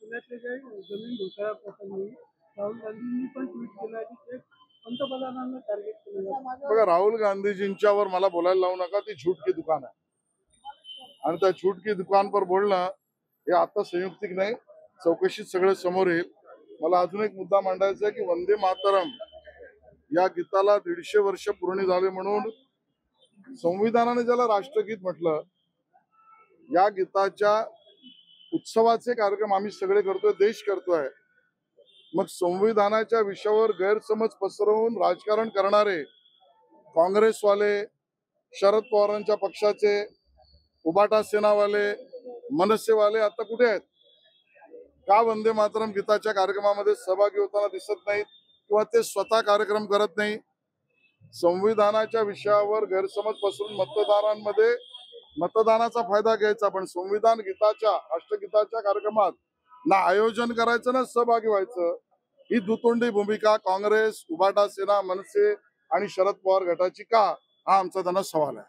पुण्यातले जे जमीन घोटाळा प्रकरणी राहुल गांधींनी पण ट्विट केलं आणि ते पंतप्रधानांना टार्गेट केलं. बघा, राहुल गांधीजींच्यावर मला बोलायला लावू नका, ती झूठ की दुकान आहे आणि त्या झूठ की दुकान पर बोलणं हे आता संयुक्तिक नाही, चौकशीत सगळं समोर येईल. मला अजून एक मुद्दा मांडायचा आहे की वंदे मातरम या गीताला 150 वर्ष पूर्ण झाले म्हणून संविधानाने ज्याला राष्ट्रगीत म्हटलं, या गीताच्या उत्सवाचे कार्यक्रम आम्ही सगळे करतोय, देश करतोय. मग संविधानाच्या विषयावर गैरसमज पसरवून राजकारण करणारे काँग्रेसवाले, शरद पवारांच्या पक्षाचे, उबाटा सेनावाले, मनसेवाले आता कुठे आहेत? का वंदे मातरम गीताच्या कार्यक्रमामध्ये सहभागी होताना दिसत नाहीत किंवा ते स्वतः कार्यक्रम करत नाही? संविधानाच्या विषयावर गैरसमज पसरून मतदारांमध्ये मतदानाचा फायदा घ्यायचा, पण संविधान गीताच्या राष्ट्रगीताच्या कार्यक्रमात ना आयोजन करायचं ना सहभागी व्हायचं. ही दुतोंडी भूमिका काँग्रेस, उबाटा सेना, मनसे आणि शरद पवार गटाची का, हा आमचा त्यांना सवाल आहे.